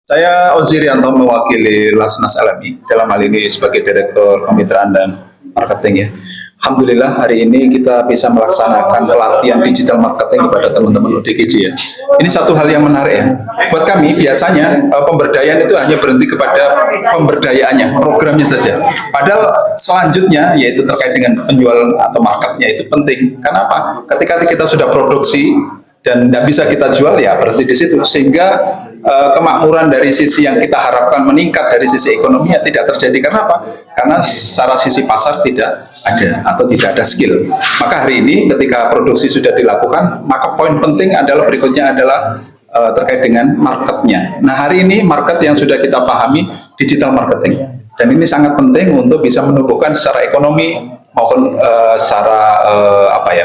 Saya Ozirianto mewakili Lasnas LMI dalam hal ini sebagai Direktur Kemitraan dan Marketing ya. Alhamdulillah hari ini kita bisa melaksanakan pelatihan digital marketing kepada teman-teman ODGJ ya. Ini satu hal yang menarik ya. Buat kami biasanya pemberdayaan itu hanya berhenti kepada pemberdayaannya, programnya saja. Padahal selanjutnya yaitu terkait dengan penjualan atau marketnya itu penting. Karena apa? Ketika kita sudah produksi dan tidak bisa kita jual ya berarti di situ sehingga kemakmuran dari sisi yang kita harapkan meningkat dari sisi ekonominya tidak terjadi. Karena apa? Karena secara sisi pasar tidak ada atau tidak ada skill. Maka hari ini ketika produksi sudah dilakukan, maka poin penting adalah berikutnya adalah terkait dengan marketnya. Nah hari ini market yang sudah kita pahami digital marketing dan ini sangat penting untuk bisa menumbuhkan secara ekonomi maupun secara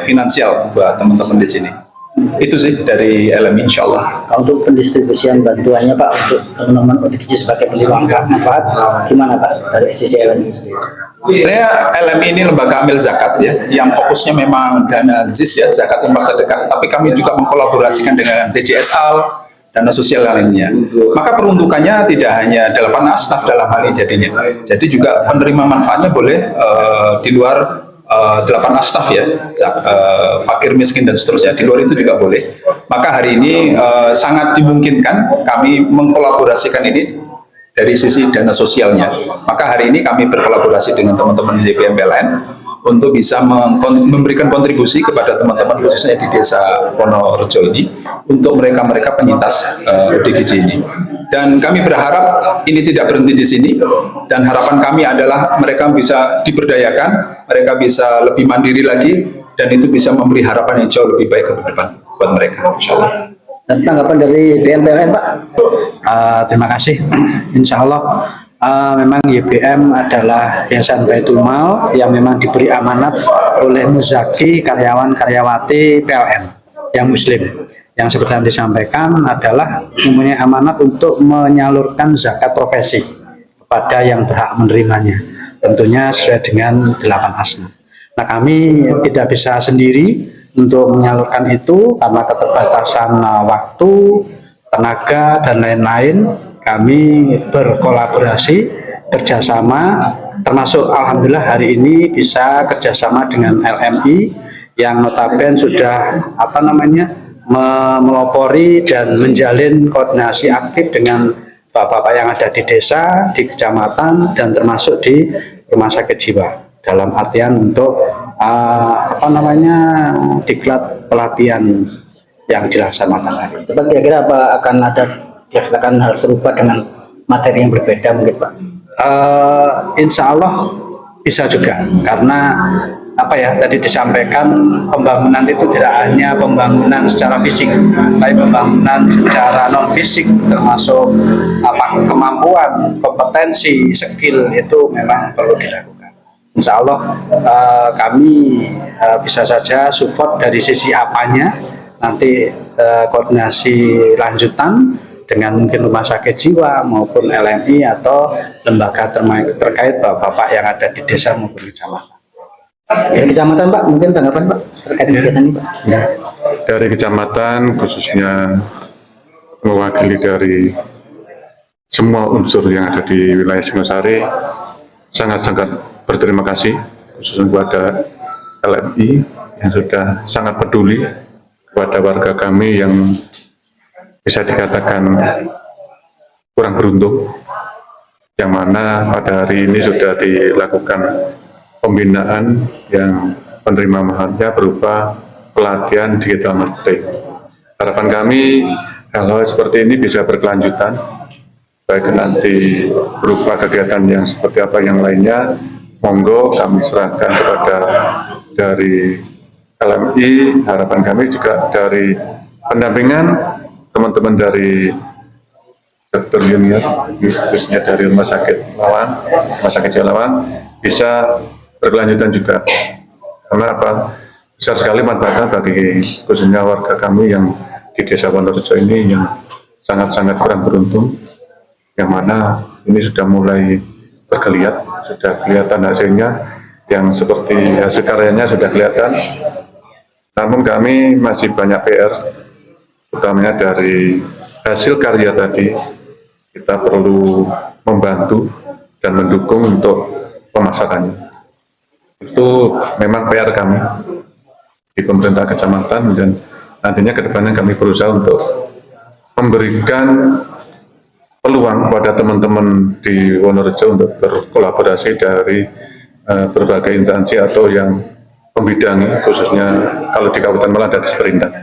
finansial buat teman-teman di sini. Itu sih dari LMI insya Allah. Untuk pendistribusian bantuannya Pak untuk teman-teman ODGJ sebagai penerima manfaat gimana Pak dari sisi LMI sendiri? Sebenarnya LMI ini lembaga amil zakat ya, yang fokusnya memang dana ZIS ya, zakat infak sedekah. Tapi kami juga mengkolaborasikan dengan DJSL, dana sosial lainnya. Maka peruntukannya tidak hanya 8 asnaf dalam hal ini jadinya. Jadi juga penerima manfaatnya boleh di luar 8 asnaf ya, fakir miskin dan seterusnya, di luar itu juga boleh. Maka hari ini sangat dimungkinkan kami mengkolaborasikan ini dari sisi dana sosialnya. Maka hari ini kami berkolaborasi dengan teman-teman ZPM PLN untuk bisa memberikan kontribusi kepada teman-teman khususnya di desa Wonorejo ini untuk mereka-mereka penyintas ODGJ ini. Dan kami berharap ini tidak berhenti di sini dan harapan kami adalah mereka bisa diberdayakan, mereka bisa lebih mandiri lagi dan itu bisa memberi harapan yang jauh lebih baik ke depan buat mereka insyaallah. Dan tanggapan dari BMPLN Pak? Terima kasih. Insya Allah memang YBM adalah Yayasan Baitul Mal yang memang diberi amanat oleh muzaki karyawan-karyawati PLN yang muslim. Yang seperti yang disampaikan adalah mempunyai amanat untuk menyalurkan zakat profesi kepada yang berhak menerimanya. Tentunya sesuai dengan 8 asnaf. Nah kami tidak bisa sendiri untuk menyalurkan itu karena keterbatasan waktu, tenaga, dan lain-lain. Kami berkolaborasi, kerjasama, termasuk alhamdulillah hari ini bisa kerjasama dengan LMI yang notabene sudah melopori dan menjalin koordinasi aktif dengan bapak-bapak yang ada di desa, di kecamatan, dan termasuk di rumah sakit jiwa dalam artian untuk diklat pelatihan yang dilaksanakan hari. Kira-kira apa akan ada dilaksanakan hal serupa dengan materi yang berbeda mungkin Pak? Insya Allah bisa juga karena tadi disampaikan pembangunan itu tidak hanya pembangunan secara fisik, tapi pembangunan secara non fisik termasuk kemampuan, kompetensi, skill itu memang perlu dilakukan. Insya Allah kami bisa saja support dari sisi apanya, nanti koordinasi lanjutan dengan mungkin rumah sakit jiwa maupun LMI atau lembaga terkait bapak-bapak yang ada di desa maupun kecamatan. Dari kecamatan Pak, mungkin tanggapan Pak terkait kegiatan ini Pak? Ya. Dari kecamatan khususnya mewakili dari semua unsur yang ada di wilayah Singosari sangat-sangat berterima kasih khususnya kepada LMI yang sudah sangat peduli kepada warga kami yang bisa dikatakan kurang beruntung, yang mana pada hari ini sudah dilakukan pembinaan yang penerima manfaatnya berupa pelatihan digital marketing. Harapan kami hal-hal seperti ini bisa berkelanjutan, baik nanti berupa kegiatan yang seperti apa yang lainnya, monggo kami serahkan kepada dari LMI. Harapan kami juga dari pendampingan teman-teman dari dokter junior, khususnya dari Rumah Sakit Jalawan, bisa berkelanjutan juga. Karena besar sekali manfaatnya bagi khususnya warga kami yang di Desa Wonorejo ini yang sangat-sangat kurang beruntung, yang mana ini sudah mulai bergeliat, sudah kelihatan hasilnya, yang seperti hasil karyanya sudah kelihatan. Namun kami masih banyak PR, utamanya dari hasil karya tadi kita perlu membantu dan mendukung untuk pemasarannya. Itu memang PR kami di pemerintah kecamatan, dan nantinya ke depannya kami berusaha untuk memberikan peluang kepada teman-teman di Wonorejo untuk berkolaborasi dari berbagai instansi atau yang membidangi, khususnya kalau di Kabupaten Malang ada Disperindak.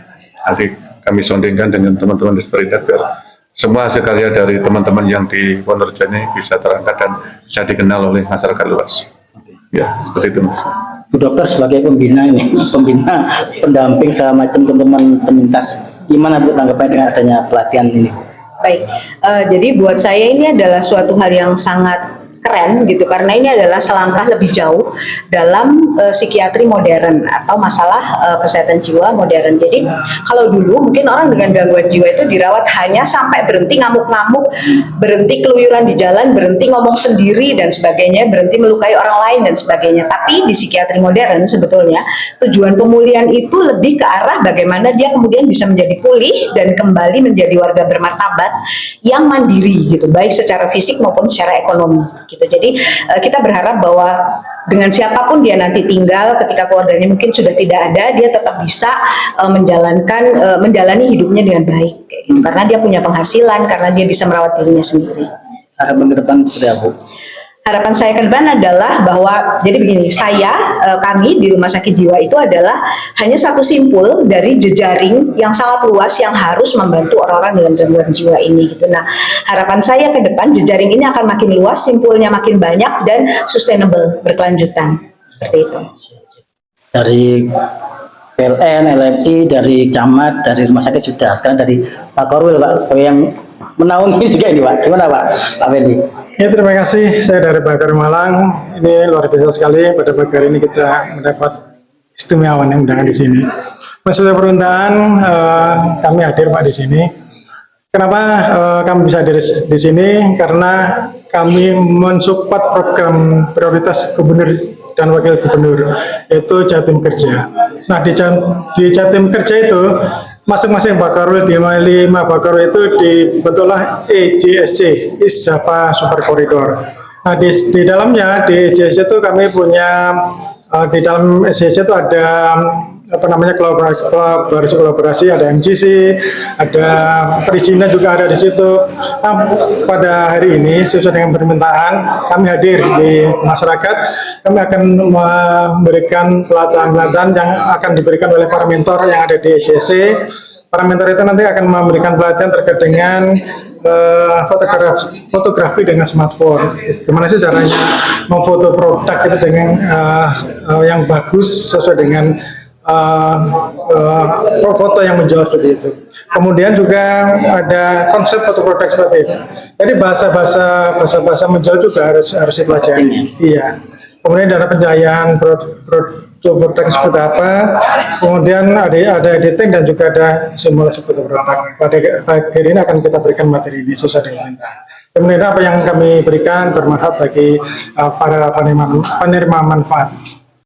Nanti kami sondingkan dengan teman-teman Disperindak biar semua hasil karya dari teman-teman yang di Wonorejo ini bisa terangkat dan bisa dikenal oleh masyarakat luas. Ya, seperti itu Mas. Bu Dokter sebagai pembina ini, pembina pendamping sama macam teman-teman penyintas, gimana Bu tanggapannya dengan adanya pelatihan ini? Baik, jadi buat saya ini adalah suatu hal yang sangat keren gitu, karena ini adalah selangkah lebih jauh dalam psikiatri modern atau masalah kesehatan jiwa modern. Jadi kalau dulu mungkin orang dengan gangguan jiwa itu dirawat hanya sampai berhenti ngamuk-ngamuk, berhenti keluyuran di jalan, berhenti ngomong sendiri dan sebagainya, berhenti melukai orang lain dan sebagainya. Tapi di psikiatri modern sebetulnya tujuan pemulihan itu lebih ke arah bagaimana dia kemudian bisa menjadi pulih dan kembali menjadi warga bermartabat yang mandiri gitu, baik secara fisik maupun secara ekonomi gitu. Jadi kita berharap bahwa dengan siapapun dia nanti tinggal, ketika keluarganya mungkin sudah tidak ada, dia tetap bisa menjalani hidupnya dengan baik kayak gitu. Karena dia punya penghasilan, karena dia bisa merawat dirinya sendiri. Harapan ke depan seperti apa Bu? Harapan saya ke depan adalah bahwa, jadi begini, kami di Rumah Sakit Jiwa itu adalah hanya satu simpul dari jejaring yang sangat luas yang harus membantu orang-orang dengan gangguan jiwa ini gitu. Nah, harapan saya ke depan jejaring ini akan makin luas, simpulnya makin banyak dan sustainable, berkelanjutan. Seperti itu. Dari PLN, LMI, dari camat, dari rumah sakit sudah. Sekarang dari Pak Korwil Pak, sebagai yang menaungi juga ini Pak. Gimana Pak Fendi? Ya, terima kasih. Saya dari Bakar Malang. Ini luar biasa sekali. Pada pagi hari ini kita mendapat istimewaan yang undangan di sini. Maksudnya permintaan kami hadir Pak di sini. Kenapa kami bisa hadir di sini? Karena kami mensupport program prioritas gubernur dan wakil gubernur, yaitu Jatim Kerja. Nah, di Jatim Kerja itu masing-masing Bakarul di 5 Bakarul itu dibentuklah EJSC, East Java Super Corridor. Nah, di dalamnya di EJSC itu kami punya di dalam EJSC itu ada kolaborasi, ada MGC, ada perizinan juga ada di situ. Nah, pada hari ini sesuai dengan permintaan kami hadir di masyarakat, kami akan memberikan pelatihan-pelatihan yang akan diberikan oleh para mentor yang ada di EJC. Para mentor itu nanti akan memberikan pelatihan terkait dengan fotografi dengan smartphone. Gimana sih caranya memfoto produk itu dengan yang bagus sesuai dengan foto yang menjual seperti itu. Kemudian juga ada konsep foto produk seperti itu. Jadi bahasa menjual juga harus dipelajari. Iya. Kemudian dana pencahayaan produk seperti apa. Kemudian ada editing dan juga ada simulasi foto produk. Pada hari ini akan kita berikan materi ini sesuai dengan perintah. Kemudian apa yang kami berikan bermanfaat bagi para penerima manfaat.